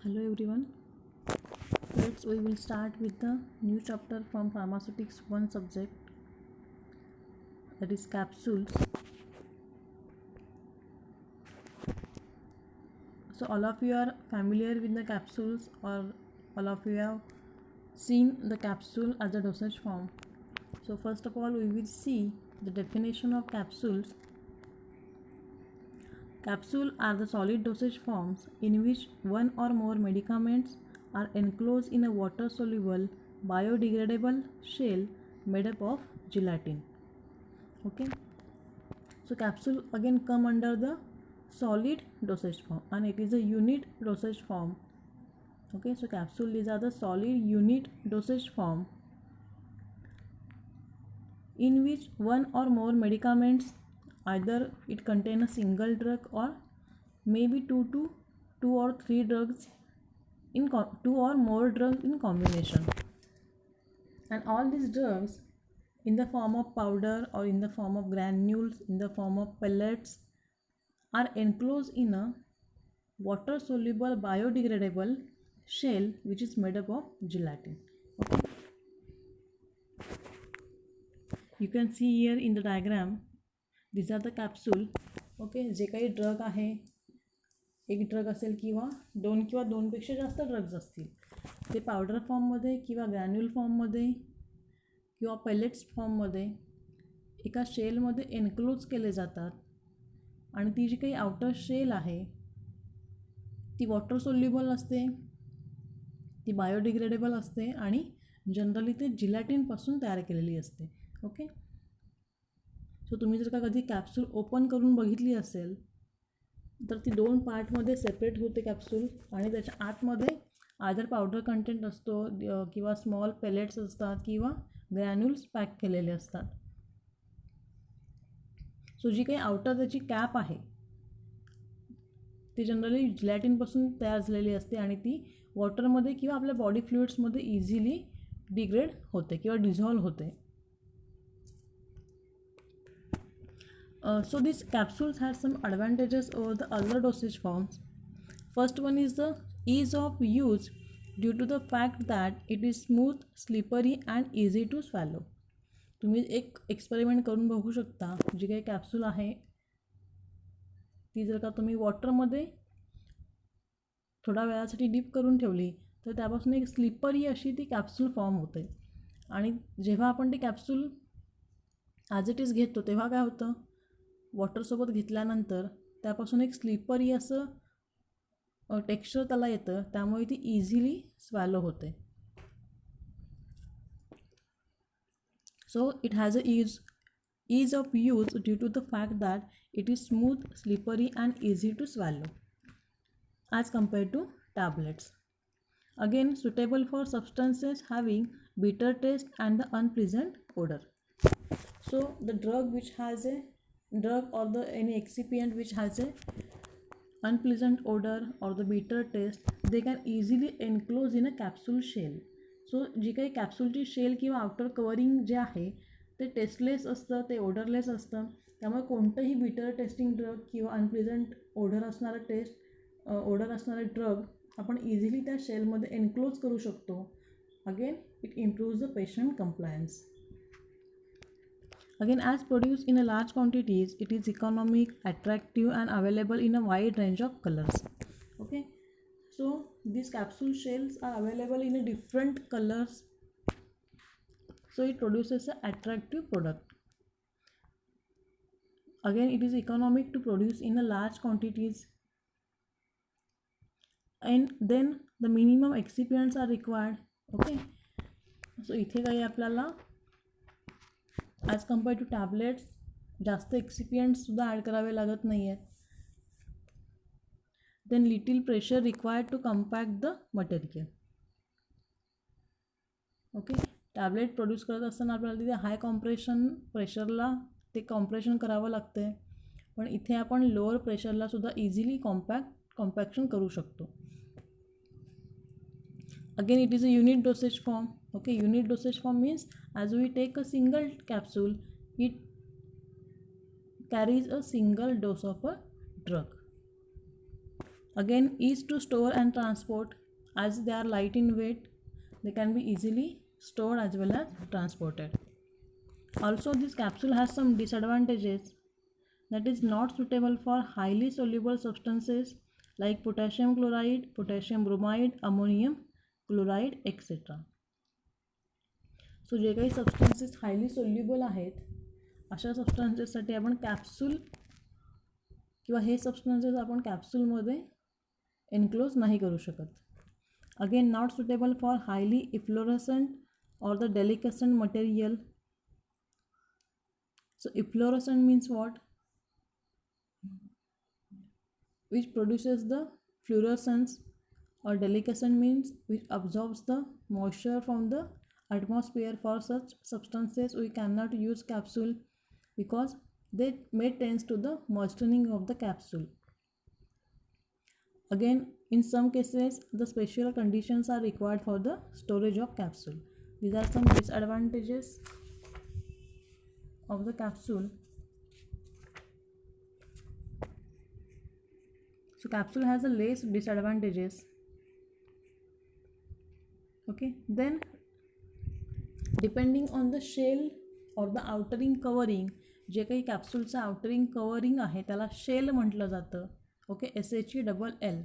Hello everyone. We will start with the new chapter from pharmaceutics 1 subject, that is capsules. So all of you are familiar with the capsules, or all of you have seen the capsule as a dosage form. So first of all, we will see the definition of capsules. Capsules are the solid dosage forms in which one or more medicaments are enclosed in a water-soluble, biodegradable shell made up of gelatin. Okay, so capsule again come under the solid dosage form, and it is a unit dosage form. Okay, so capsule is the solid unit dosage form in which one or more medicaments, either it contain a single drug or maybe two or three drugs in two or more drugs in combination, and all these drugs in the form of powder or in the form of granules, in the form of pellets, are enclosed in a water soluble biodegradable shell which is made up of gelatin. Okay, you can see here in the diagram, these are the capsule. Okay, जे काही drug आहे, एक drug असेल किंवा दोनपेक्षा जास्त drugs असतील, ते powder फॉर्ममध्ये किंवा ग्रॅन्युल फॉर्ममध्ये किंवा पेलेट्स फॉर्ममध्ये एका शेलमध्ये एन्क्लोज केले जातात, आणि ती जी काही आउटर शेल आहे ती वॉटर सोल्युबल असते, ती बायोडिग्रेडेबल असते, आणि जनरली ते जिलॅटिनपासून तयार केलेली असते. ओके, सो तुम्ही जर का कधी कॅप्सूल ओपन करून बघितली असेल तर ती दोन पार्टमध्ये सेपरेट होते कॅप्सूल, आणि त्याच्या आतमध्ये आदर पावडर कंटेंट असतो किंवा स्मॉल पेलेट्स असतात किंवा ग्रॅन्युल्स पॅक केलेले असतात. सो जी काही आउटर त्याची कॅप आहे ती जनरली जिलॅटिनपासून तयार झालेली असते, आणि ती वॉटरमध्ये किंवा आपल्या बॉडी फ्लुइड्समध्ये इझिली डिग्रेड होते किंवा डिझॉल्व होते. So these capsules have some advantages over the other dosage forms. First one is the ease of use due to the fact that it is smooth, slippery and easy to swallow. तुम्ही एक experiment करून बघू शकता. जी काही capsule आहे ती जर का तुम्ही वॉटरमध्ये थोडा वेळासाठी डीप करून ठेवली तर त्यापासून एक स्लिपरी अशी ती कॅप्सूल फॉर्म होते, आणि जेव्हा आपण ती कॅप्सूल ॲज इट इज घेतो तेव्हा काय होतं, वॉटरसोबत घेतल्यानंतर त्यापासून एक स्लिपरी असं टेक्स्चर त्याला येतं, त्यामुळे ती इझिली स्वॅलो होते. So it has a ease of use due to the fact that it is smooth, slippery and easy to swallow as compared to tablets. Again, suitable for substances having bitter taste and the unpleasant odor. So the drug or the any excipient which has a unpleasant odor or the bitter taste, they can easily enclose in a capsule shell. सो जी काही कॅप्सूलची shell किंवा outer covering जे आहे ते tasteless असतं, ते odourless असतं, त्यामुळे कोणतंही bitter testing drug किंवा अनप्लेझंट ओडर असणारा ड्रग आपण इझिली त्या शेलमध्ये एन्क्लोज करू शकतो. Again it improves the patient compliance. Again, as produced in a large quantities, it is economic, attractive and available in a wide range of colors. Okay, so these capsule shells are available in a different colors, so it produces an attractive product. Again, it is economic to produce in a large quantities, and then the minimum excipients are required. Okay, so इथे काही आपल्याला as compare to tablets जास्त एक्सिपियंट्ससुद्धा add करावे लागत नाही आहेत. Then little pressure required to compact the material. Okay, tablet produce करत असताना आपल्याला तिथे हाय प्रेशरला ते कॉम्प्रेशन करावं लागते, पण इथे आपण लोअर प्रेशरला सुद्धा इझिली कॉम्पॅक्शन करू शकतो. Again, it is a unit dosage form. Okay, unit dosage form means as we take a single capsule, it carries a single dose of a drug. Again, ease to store and transport. As they are light in weight, they can be easily stored as well as transported. Also, this capsule has some disadvantages, that is not suitable for highly soluble substances like potassium chloride, potassium bromide, ammonium chloride, etc. सो जे काही substances highly soluble आहेत अशा सबस्टन्सेससाठी आपण capsule किंवा हे substances आपण कॅप्सूलमध्ये एन्क्लोज नाही करू शकत. Again, not suitable for highly efflorescent or the delicescent material. So efflorescent means what? Which produces the fluorescence, or delicescent means which absorbs the moisture from the atmosphere. For such substances we cannot use capsule because they may tend to the moistening of the capsule. Again, in some cases the special conditions are required for the storage of capsule. These are some disadvantages of the capsule. So capsule has a less disadvantages. Okay, then depending on the shell or the outering covering, जे काही कॅप्सूलचं outer ring covering आहे त्याला shell म्हटलं जातं. Okay, SHELL,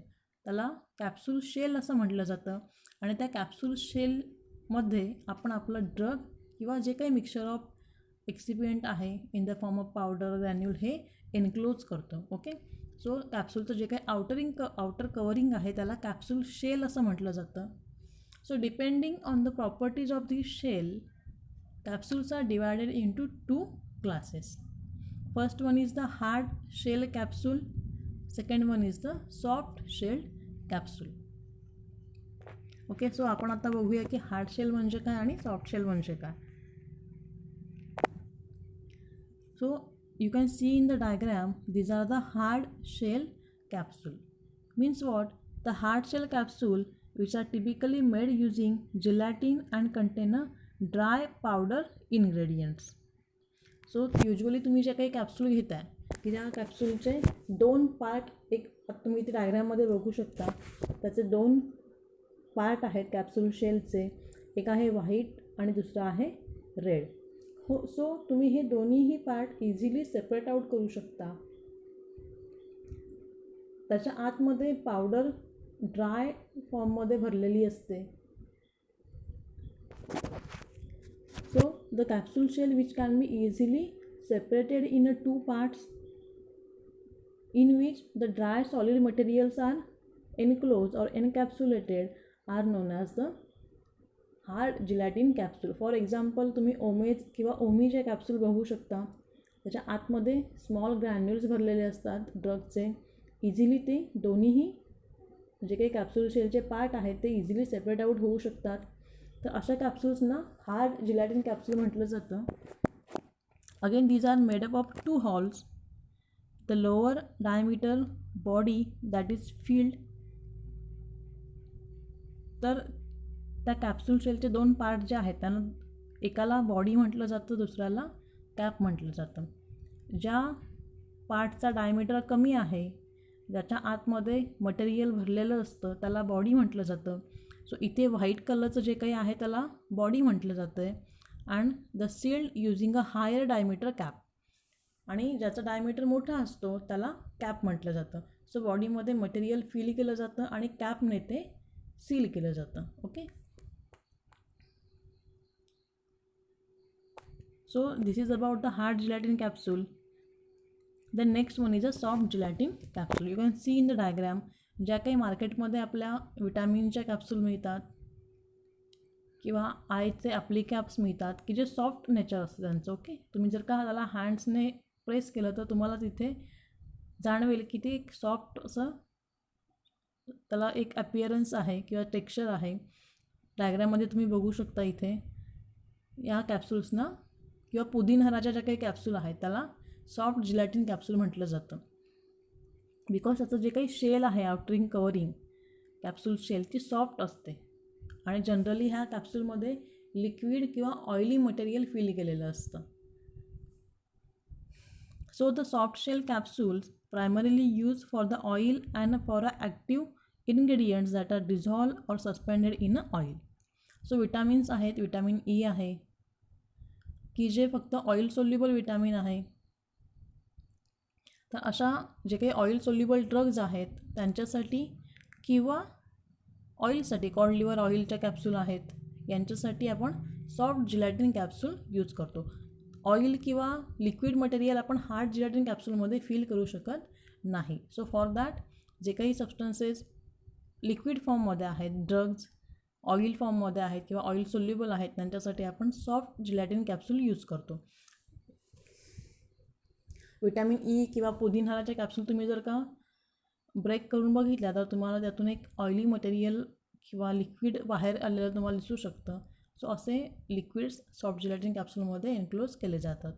त्याला capsule shell असं म्हटलं जातं. आणि त्या कॅप्सूल शेलमध्ये आपण आपलं ड्रग किंवा जे काही मिक्सचर ऑफ एक्सिपियंट आहे in the form of powder, granule हे एन्क्लोज करतो. ओके, सो कॅप्सूलचं जे काही आउटर कवरिंग आहे त्याला कॅप्सूल शेल असं म्हटलं जातं. So depending on the properties of the shell, capsules are divided into two classes. First one is the hard shell capsule, second one is the soft shell capsule. Okay, so आपण आता बघूया की hard shell म्हणजे काय आणि soft shell म्हणजे काय. So you can see in the diagram, these are the hard shell capsule. Means what? The hard shell capsule which are typically made using gelatin and contain a dry powder ingredients. So usually तुम्ही जे काही capsule घेताय की ज्या कॅप्सूलचे दोन part, एक तुम्ही ते डायग्राममध्ये बघू शकता, त्याचे दोन पार्ट आहेत कॅप्सूल शेलचे, एक आहे व्हाईट आणि दुसरा आहे रेड. हो, सो तुम्ही हे दोन्हीही पार्ट इझिली सेपरेट आऊट करू शकता. त्याच्या आतमध्ये पावडर ड्राय फॉर्ममध्ये भरलेली असते. So the capsule shell which can be easily separated in two parts in which the dry solid materials are enclosed or encapsulated are known as the hard gelatin capsule. For example, तुम्ही homage किंवा ओमीचे capsule बघू शकता, त्याच्या आतमध्ये small granules भरलेले असतात ड्रगचे. Easily ते दोन्हीही जे काही कॅप्सूल शेलचे पार्ट आहेत ते इझिली सेपरेट आऊट होऊ शकतात. तर अशा कॅप्सूल्सना हार्ड जिलॅटिन कॅप्सूल म्हटलं जातं. Again, these are made up of two halves. The lower diameter body that is filled. तर त्या कॅप्सूल शेलचे दोन पार्ट जे आहेत त्यांना एकाला बॉडी म्हटलं जातं, दुसऱ्याला कॅप म्हटलं जातं. ज्या पार्टचा डायमीटर कमी आहे, ज्याच्या आतमध्ये मटेरियल भरलेलं असतं त्याला बॉडी म्हटलं जातं. सो इथे व्हाईट कलरचं जे काही आहे त्याला बॉडी म्हटलं जातं आहे. And the sealed using a higher diameter cap. आणि ज्याचा डायमीटर मोठा असतो त्याला कॅप म्हटलं जातं. सो बॉडीमध्ये मटेरियल फिल केलं जातं आणि कॅपने ते सील केलं जातं. Okay, so this is about the hard gelatin capsule. The next one is a soft gelatin capsule. You can see in the diagram, ज्या काही मार्केटमध्ये आपल्या विटॅमिनच्या कॅप्सूल मिळतात किंवा आयचे आपली कॅप्स मिळतात की जे सॉफ्ट नेचर असतं त्यांचं. ओके, तुम्ही जर का त्याला हँड्सने प्रेस केलं तर तुम्हाला तिथे जाणवेल की ते एक सॉफ्ट असं त्याला एक अपिअरन्स आहे किंवा टेक्स्चर आहे. डायग्राममध्ये तुम्ही बघू शकता इथे या कॅप्सूल्सना किंवा पुदिनहराच्या ज्या काही कॅप्सूल आहेत त्याला सॉफ्ट जिलॅटिन कॅप्सूल म्हटलं जातं. बिकॉज त्याचं जे काही शेल आहे आउटरिंग कवरिंग कॅप्सूल शेल ती सॉफ्ट असते आणि जनरली ह्या कॅप्सूलमध्ये लिक्विड किंवा ऑइली मटेरियल फिल केलेलं असतं. So the soft shell capsules primarily used for the oil and for active ingredients that are dissolved or suspended in oil. So vitamins आहेत, vitamin E आहे की जे फक्त ऑइल सोल्युबल विटामिन आहे. तर अशा जे काही ऑइल सोल्युबल ड्रग्ज आहेत त्यांच्यासाठी किंवा ऑइलसाठी कॉड लिव्हर ऑइलच्या कॅप्सूल आहेत यांच्यासाठी आपण सॉफ्ट जिलॅटिन कॅप्सूल यूज करतो. ऑइल किंवा लिक्विड मटेरियल आपण हार्ड जिलॅटिन कॅप्सूलमध्ये फिल करू शकत नाही. सो फॉर दॅट जे काही सबस्टन्सेस लिक्विड फॉर्ममध्ये आहेत, ड्रग्ज ऑइल फॉर्ममध्ये आहेत किंवा ऑइल सोल्युबल आहेत त्यांच्यासाठी आपण सॉफ्ट जिलॅटिन कॅप्सूल यूज करतो. विटॅमिन ई किंवा पुदिनाचे कॅप्सूल तुम्ही जर का ब्रेक करून बघितल्या तर तुम्हाला त्यातून एक ऑइली मटेरियल किंवा लिक्विड बाहेर आलेलं तुम्हाला दिसू शकतं. सो असे लिक्विड्स सॉफ्ट जिलॅटिन कॅप्सूलमध्ये एन्क्लोज केले जातात.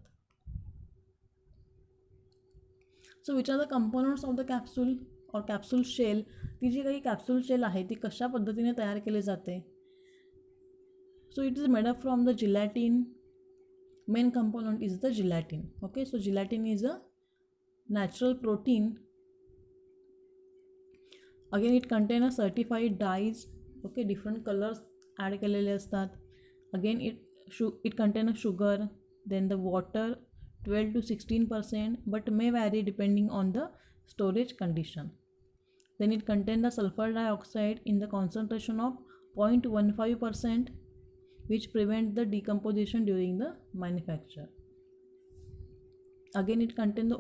So which are the components of the capsule or capsule shell. ती जी काही कॅप्सूल शेल आहे ती कशा पद्धतीने तयार केली जाते. So it is made up from the gelatin. Main component is the gelatin. Okay, so gelatin is a natural protein. Again it contain a certified dyes. Okay, different colours add केलेले असतात. Again it contain a sugar, then the water 12 to 16%, but may vary depending on the storage condition. Then it contains the sulfur dioxide in the concentration of 0.15%, which prevents the decomposition during the manufacture. Again, it contains the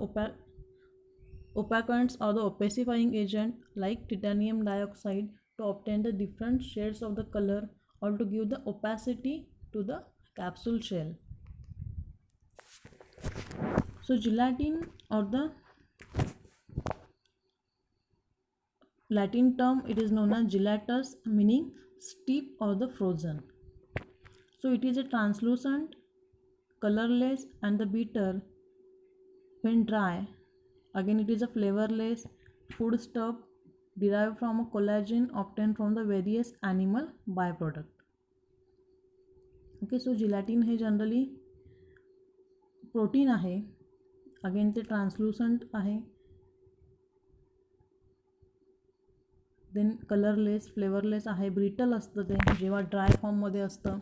opacants or the opacifying agent like titanium dioxide to obtain the different shades of the color or to give the opacity to the capsule shell. So gelatin, or the Latin term, it is known as gelatus, meaning steep or the frozen. So it is a translucent, colorless and the bitter when dry. Again, it is a flavorless food stuff derived from a collagen obtained from the various animal byproduct. Okay, so gelatin हे generally protein आहे. Again ते translucent आहे. Then colourless, flavourless आहे. Brittle असतं ते जेव्हा dry फॉर्ममध्ये असतं.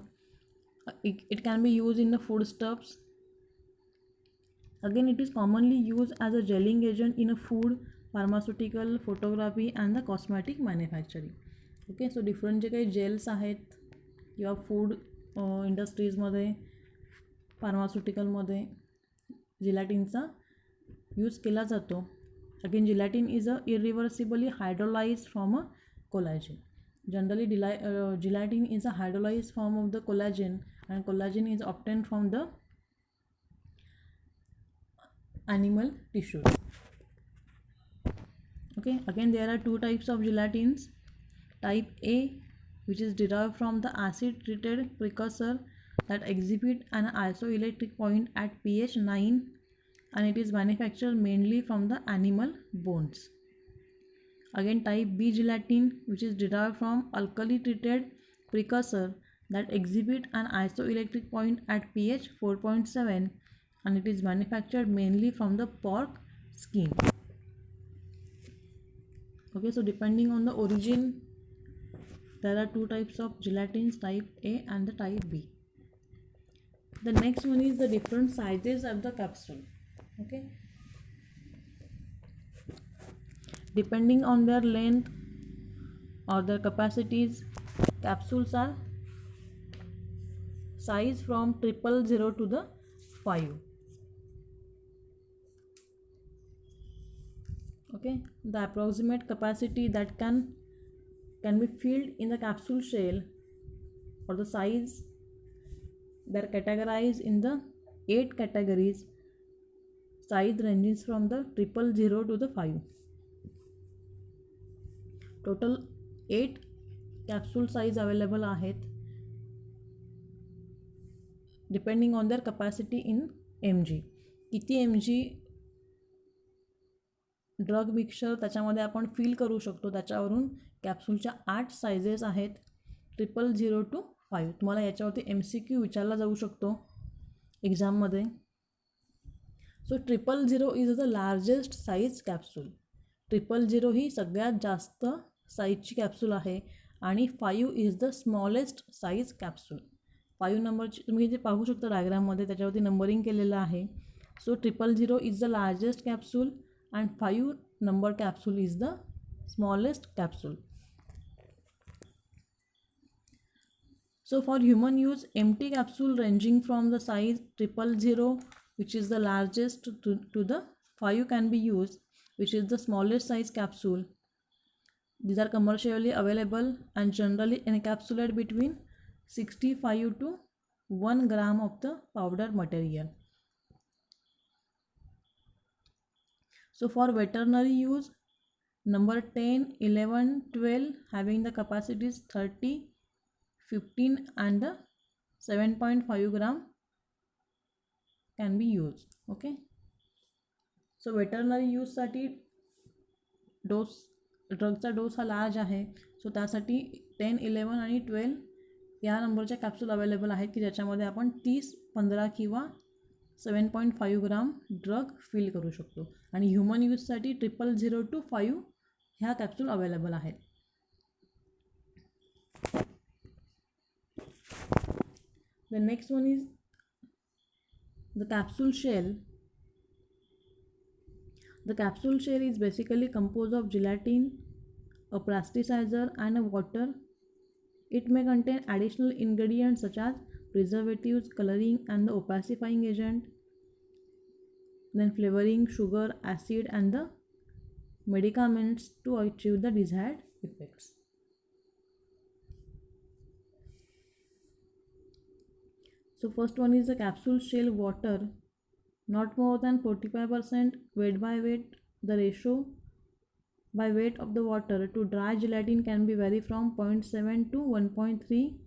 It can be use in the food stuffs. Again it is commonly use as a gelling agent in a food, pharmaceutical, photography and the cosmetic manufacturing. Okay, so different जे काही gels आहेत किंवा food इंडस्ट्रीजमध्ये, फार्मास्युटिकलमध्ये जिलॅटिनचा use केला जातो. Again gelatin is a irreversibly hydrolyse from a collagen. Generally gelatin is a hydrolyse form of the collagen and collagen is obtain from the animal tissues. Okay, again there are two types of gelatins. Type A, which is derived from the acid treated precursor that exhibit an isoelectric point at pH 9 and it is manufactured mainly from the animal bones. Again type B gelatin, which is derived from alkali treated precursor that exhibit an isoelectric point at pH 4.7 and it is manufactured mainly from the pork skin. Okay, so depending on the origin there are two types of gelatins, type A and the type B. The next one is the different sizes of the capsule. Okay, depending on their length or their capacities, capsules are size from 000 to the 5. Okay, the approximate capacity that can be filled in the capsule shell or the size, they are categorized in the 8 categories. Size ranges from the 000 to the 5. Total 8 capsule size available आहेत depending on their capacity in mg. किती mg drug mixture त्याच्यामध्ये आपण fill करू शकतो त्याच्यावरून कॅप्सूलच्या 8 sizes आहेत 000 to 5. तुम्हाला याच्यावरती MCQ विचारला जाऊ शकतो एक्झाममध्ये. सो 000 is the largest size capsule. 000 ही सगळ्यात जास्त साईजची कॅप्सूल आहे आणि 5 is the smallest size capsule. 5 नंबरची तुम्ही जे पाहू शकता डायग्राममध्ये त्याच्यावरती नंबरिंग केलेलं आहे. सो 000 is the largest capsule and 5 number capsule is the smallest capsule. So for human use, empty capsule ranging from the size 000, which is the largest, to the 5 can be used, which is the smallest size capsule. These are commercially available and generally encapsulate between 65 to 1 gram of the powder material. So for veterinary use, number 10, 11, 12 having the capacities 30, 15 and the 7.5 gram can be used. Okay, so veterinary use साठी डोस ड्रगचा डोस हा large आहे. सो त्यासाठी 10, 11 आणि 12 या नंबरच्या capsule available आहेत की ज्याच्यामध्ये आपण 30, 15 किंवा 7.5 ग्राम ड्रग फिल करू शकतो. आणि ह्युमन यूजसाठी 000 to 5 ह्या कॅप्सूल अवेलेबल आहेत. The next one is the capsule shell. The capsule shell is basically composed of gelatin, a plasticizer and a water. It may contain additional ingredients such as preservatives, coloring and the opacifying agent, then flavoring, sugar, acid and the medicaments to achieve the desired effects. So first one is the capsule shell water, not more than 45% weight by weight. The ratio by weight of the water to dry gelatin can be vary from 0.7 to 1.3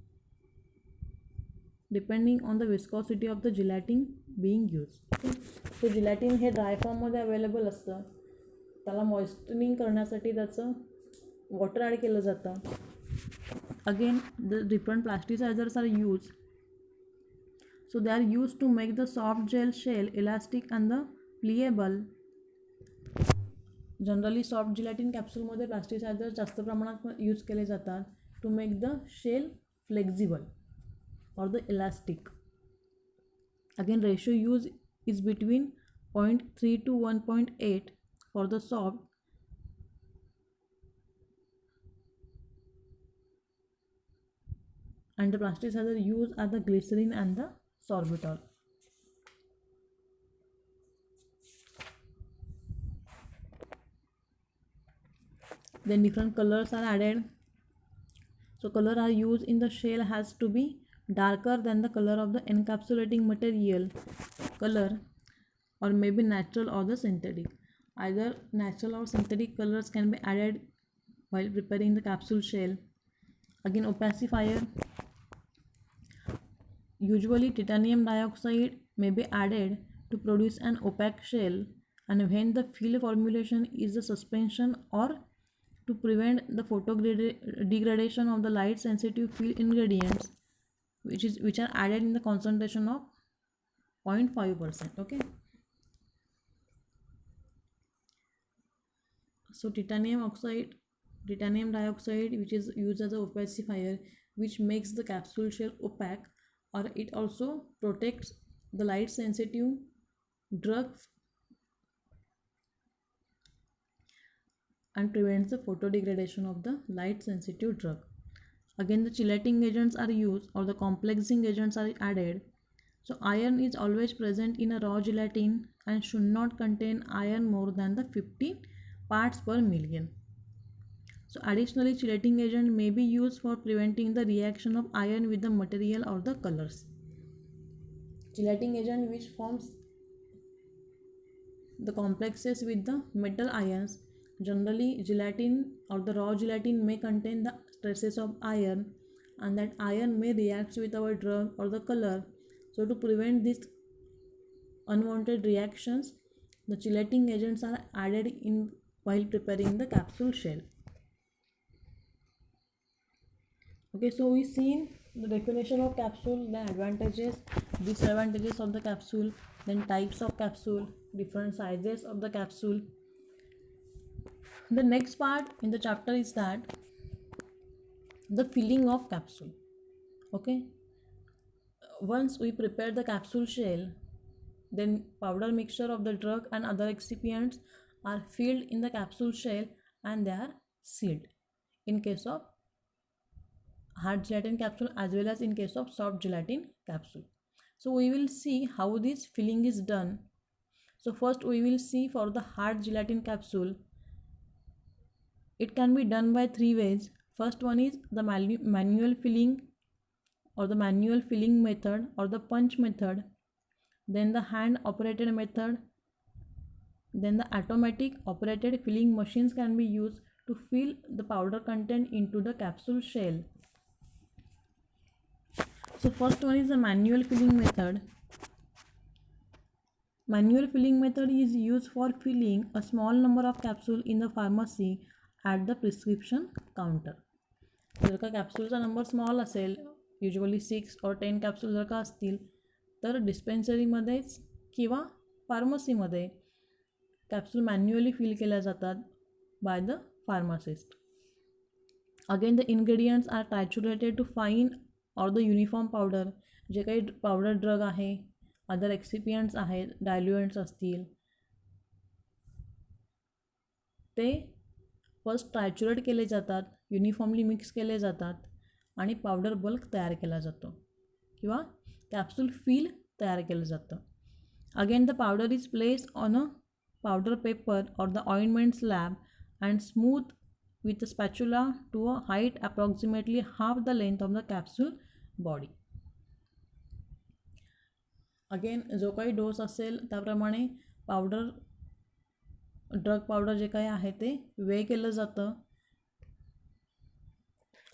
depending on the viscosity of the gelatin being used. Okay. So gelatin हे dry फॉर्ममध्ये available असतं. त्याला moistening करण्यासाठी त्याचं water add केलं जातं. Again the different plasticisers are use. So they are used to make the soft gel shell elastic and the pliable. Generally soft gelatin कॅप्सूलमध्ये plasticiser जास्त प्रमाणात यूज केले जातात to make the shell flexible or the elastic. Again ratio use is between 0.3 to 1.8 for the soft and the plasticizer used are the glycerin and the sorbitol. Then different colors are added. So color are used in the shell has to be darker than the color of the encapsulating material. Color or maybe natural or the synthetic. Either natural or synthetic colors can be added while preparing the capsule shell. Again opacifier. Usually titanium dioxide may be added to produce an opaque shell, and when the fill formulation is the suspension or to prevent the degradation of the light sensitive fill ingredients which are added in the concentration of 0.5%. Okay, so titanium dioxide which is used as a opacifier, which makes the capsule shell opaque, or it also protects the light sensitive drugs and prevents the photodegradation of the light sensitive drug. Again the chelating agents are used or the complexing agents are added. So iron is always present in a raw gelatin and should not contain iron more than the 50 parts per million. So additionally chelating agent may be used for preventing the reaction of iron with the material or the colors. Chelating agent which forms the complexes with the metal ions. Generally gelatin or the raw gelatin may contain the traces of iron, and that iron may react with our drug or the color. So to prevent these unwanted reactions, the chelating agents are added in while preparing the capsule shell. Okay, so we seen the definition of capsule, then advantages, disadvantages of the capsule, then types of capsule, different sizes of the capsule. The next part in the chapter is that the filling of capsule. Okay, once we prepare the capsule shell, then powder mixture of the drug and other excipients are filled in the capsule shell and they are sealed in case of hard gelatin capsule as well as in case of soft gelatin capsule. So we will see how this filling is done. So first we will see for the hard gelatin capsule, it can be done by three ways. First one is the manual filling or the manual filling method or the punch method, then the hand operated method, then the automatic operated filling machines can be used to fill the powder content into the capsule shell. So first one is the manual filling method. Manual filling method is used for filling a small number of capsules in the pharmacy at the prescription counter. जर का कॅप्सूलचा number small असेल, usually 6 or 10 capsule जर का असतील, तर डिस्पेन्सरीमध्येच किंवा फार्मसीमध्ये capsule manually fill केल्या जातात by the pharmacist. Again the ingredients are triturated to fine or the uniform powder. जे काही पावडर ड्रग आहे, अदर एक्सिपियंट्स आहेत, डायल्युएंट्स असतील, ते फर्स्ट ट्रायच्युरेट केले जातात, युनिफॉर्मली मिक्स केले जातात आणि पावडर बल्क तयार केला जातो किंवा कॅप्सूल फील तयार केलं जातं. Again the powder is placed on a powder paper or the ointment slab and smooth with a spatula to a height approximately half the length of the capsule body. Again जो काही डोस असेल त्याप्रमाणे powder drug powder जे काही आहे ते weigh केलं जातं.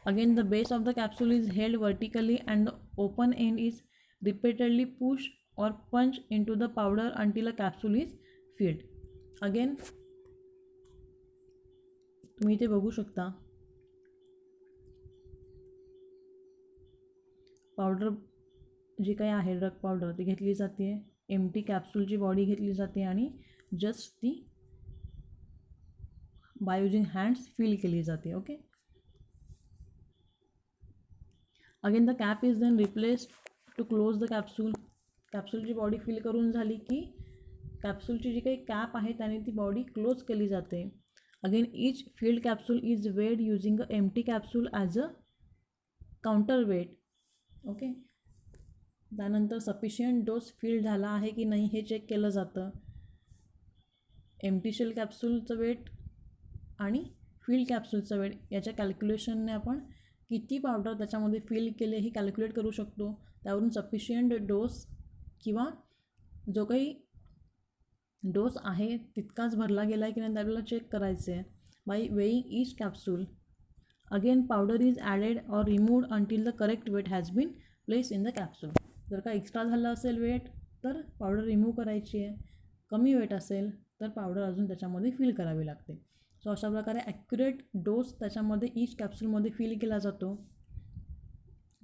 Again the base of the capsule is held vertically and the open end is repeatedly push or punch in to the powder until a capsule is filled. अगेन तुम्ही इथे बघू शकता पावडर जी काही आहे ड्रग पावडर ती घेतली जाते, एम्प्टी कॅप्सूलची बॉडी घेतली जाते आणि जस्ट ती बाय युजिंग हँड्स फिल केली जाते. Okay, again the cap is then replaced to close the capsule. कॅप्सूलची बॉडी फिल करून झाली की कॅप्सूलची जी काही कॅप आहे त्याने ती बॉडी क्लोज केली जाते. Again, each filled capsule is weighed using an empty capsule as a counterweight. Okay, त्यानंतर सफिशियंट डोस फिल झाला आहे की नाही हे चेक केलं जातं. एम्प्टी शेल कॅप्सूलचं वेट आणि फिल्ड कॅप्सूलचं वेट याच्या कॅल्क्युलेशनने आपण किती पावडर त्याच्यामध्ये फिल केले हे कॅल्क्युलेट करू शकतो. त्यावरून सफिशियंट डोस किंवा जो काही डोस आहे तितकाच भरला गेला आहे की नाही आपल्याला चेक करायचं आहे by weighing each capsule. Again powder is added or removed until the correct weight has been place in the capsule. जर का एक्स्ट्रा झालं असेल वेट तर पावडर रिमूव्ह करायची आहे, कमी वेट असेल तर पावडर अजून त्याच्यामध्ये फिल करावी लागते. सो अशा प्रकारे ॲक्युरेट डोस त्याच्यामध्ये ईच कॅप्सूलमध्ये फिल केला जातो.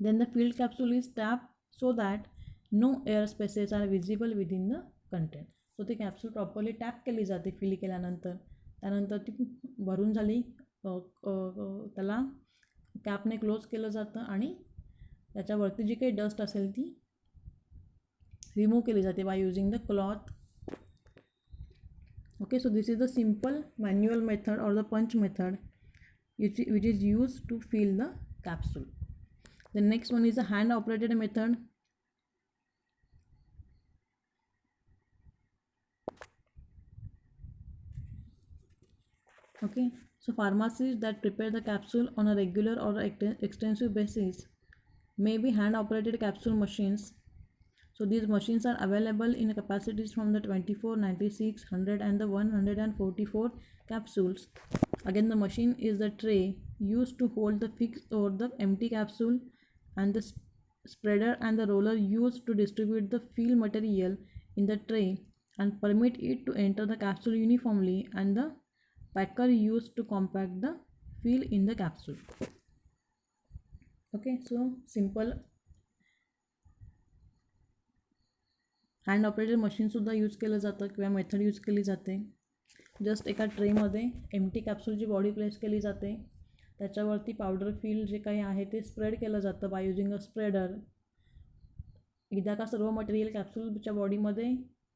Then the filled capsule is tap so that no air spaces are visible within the content. So ती कॅप्सूल प्रॉपरली टॅप केली जाते फिल केल्यानंतर. त्यानंतर ती भरून झाली, त्याला कॅपने क्लोज केलं जातं आणि त्याच्यावरती जी काही डस्ट असेल ती रिमूव्ह केली जाते by using the cloth. Okay, so this is the simple manual method or the punch method which is used to fill the capsule. The next one is the hand operated method. Okay, so pharmacies that prepare the capsule on a regular or extensive basis may be hand operated capsule machines. So these machines are available in capacities from the 24, 96, 100 and the 144 capsules. Again, the machine is the tray used to hold the fixed or the empty capsule, and the spreader and the roller used to distribute the fill material in the tray and permit it to enter the capsule uniformly, and the packer used to compact the fill in the capsule. Okay. So simple hand operated मशीनसुद्धा use केलं जातं किंवा method use केली जाते. Just एका ट्रेमध्ये empty कॅप्सूलची body place केली जाते, त्याच्यावरती पावडर फिल जे काही आहे ते स्प्रेड केलं जातं बाय युजिंग अ स्प्रेडर. एकदा का सर्व मटेरियल कॅप्सूलच्या बॉडीमध्ये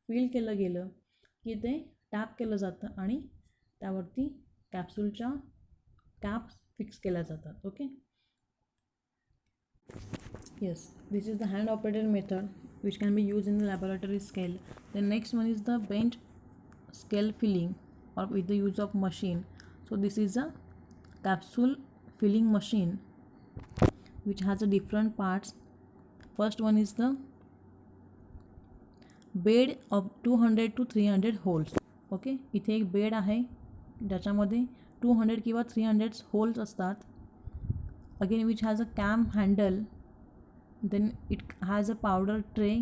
फिल केलं गेलं की ते टॅप केलं जातं आणि त्यावरती कॅप्सूलच्या कॅप्स फिक्स केल्या जातात. Okay. Yes, this is the hand operated method which can be used in the laboratory scale. The next one is the bench scale filling or with the use of machine. So this is a capsule filling machine which has a different parts. First one is the bed of 200 to 300 holes. Okay. इथे एक bed आहे ज्याच्यामध्ये 200 किंवा 300 holes असतात. Again which has a cam handle, then it has a powder tray,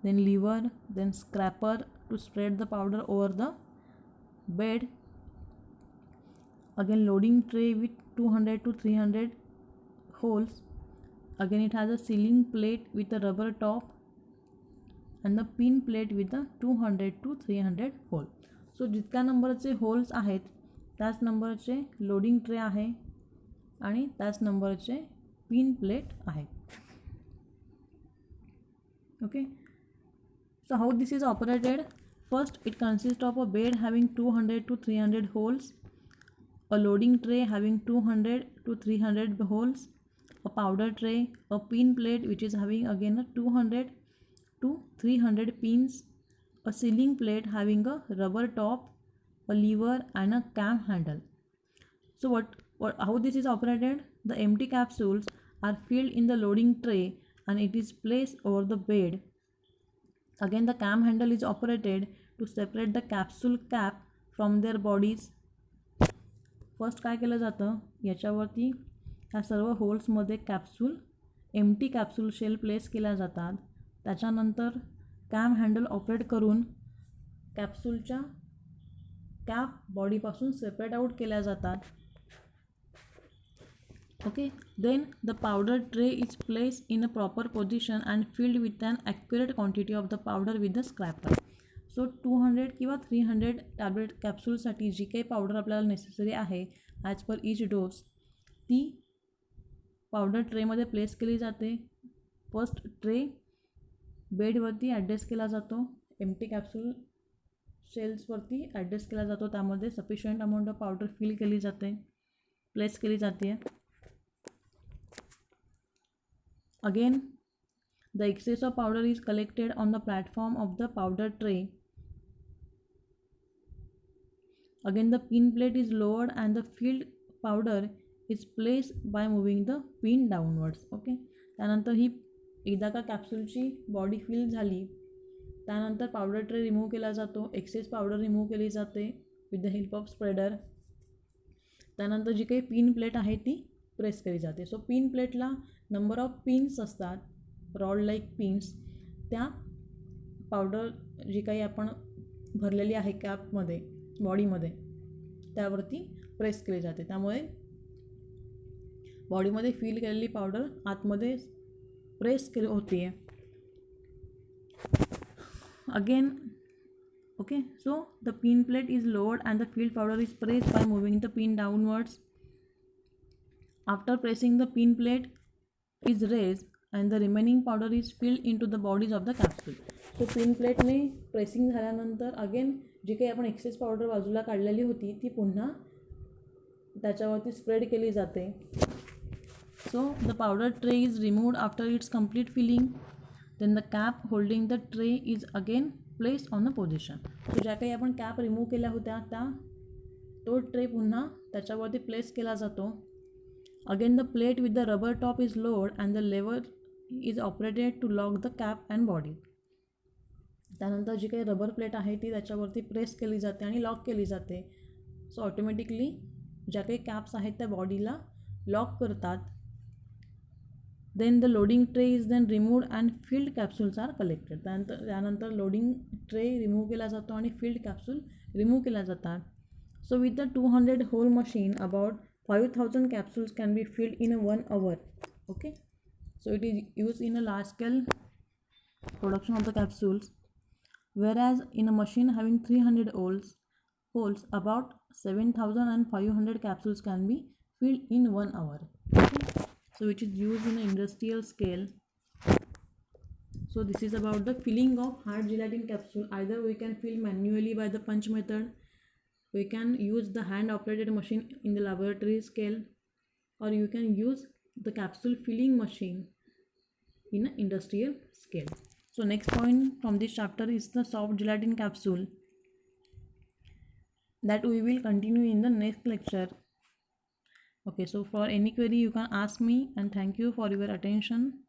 then lever, then scraper to spread the powder over the bed. Again loading tray with 200 to 300 holes. Again it has a sealing plate with a rubber top and the pin plate with the 200 to 300 hole. सो जितक्या नंबरचे holes आहेत त्याच नंबरचे loading tray आहे आणि त्याच नंबरचे pin plate आहे. Okay, so how this is operated? First, it consists of a bed having 200 to 300 holes, a loading tray having 200 to 300 holes, a powder tray, a pin plate which is having again a 200 to 300 pins, a sealing plate having a rubber top, a lever and a cam handle. So how this is operated? The empty capsules are filled in the loading tray and it is placed over the bed. Again the cam handle is operated to separate the capsule cap from their bodies. First काय केलं जातं, याच्यावरती ह्या सर्व होल्समध्ये capsule empty capsule shell place केल्या जातात. त्याच्यानंतर कॅम हँडल ऑपरेट करून कॅप्सूलच्या कॅप बॉडीपासून सेपरेट आउट केल्या जातात. Okay, then the powder tray is placed in a proper position and filled with an accurate quantity of the powder with the scraper. सो 200 किंवा 300 tablet कॅप्सूलसाठी जी काही पावडर आपल्याला necessary आहे as per etch डोस ती powder ट्रेमध्ये place केली जाते. First tray बेडवरती adjust केला जातो, empty capsule शेल्सवरती adjust केला जातो, त्यामध्ये sufficient amount of powder fill केली जाते, प्लेस केली जाते. Again, the excess of powder is collected on the platform of the powder tray. Again, the pin plate is lowered and the filled powder is placed by moving the pin downwards. Okay. त्यानंतर ही एकदा का कॅप्सूलची body fill झाली त्यानंतर powder tray remove केला जातो, access powder remove केली जाते with the help of spreader. त्यानंतर जी काही पिन प्लेट आहे ती प्रेस केली जाते. सो पिन प्लेटला नंबर ऑफ पिन्स असतात, रॉड लाईक पिन्स, त्या पावडर जी काही आपण भरलेली आहे कॅपमध्ये बॉडीमध्ये त्यावरती प्रेस केली जाते. त्यामुळे बॉडीमध्ये फिल केलेली पावडर आतमध्ये प्रेस केली होती आहे. Again okay, so the pin plate is lowered and the filled powder is pressed by moving the pin downwards. After pressing the pin plate is raised and the remaining powder is filled into the bodies of the capsule. So pin प्लेटने pressing झाल्यानंतर again जी काही आपण access powder बाजूला काढलेली होती ती पुन्हा त्याच्यावरती स्प्रेड केली जाते. So the powder tray is removed after its complete filling. Then the cap holding the tray is again placed on the position. So ज्या काही आपण कॅप रिमूव्ह केल्या होत्या तो ट्रे पुन्हा त्याच्यावरती प्लेस केला जातो. Again the plate with the rubber top is lowered and the lever is operated to lock the cap and body. त्यानंतर जी काही रबर प्लेट आहे ती त्याच्यावरती प्रेस केली जाते आणि लॉक केली जाते. सो ऑटोमॅटिकली ज्या काही कॅप्स आहेत त्या बॉडीला लॉक करतात. Then the loading tray is then removed and filled capsules are collected. त्यानंतर लोडिंग ट्रे रिमूव्ह केला जातो आणि फिल्ड कॅप्सूल रिमूव्ह केल्या जातात. So with the 200 hole machine about 5000 capsules can be filled in 1 hour. Okay, so it is used in a large scale production of the capsules, whereas in a machine having 300 holes, about 7,500 capsules can be filled in 1 hour. Okay, so which is used in an industrial scale. So this is about the filling of hard gelatin capsule. Either we can fill manually by the punch method, we can use the hand operated machine in the laboratory scale, or you can use the capsule filling machine in an industrial scale. So next point from this chapter is the soft gelatin capsule, that we will continue in the next lecture. Okay, so for any query you can ask me, and thank you for your attention.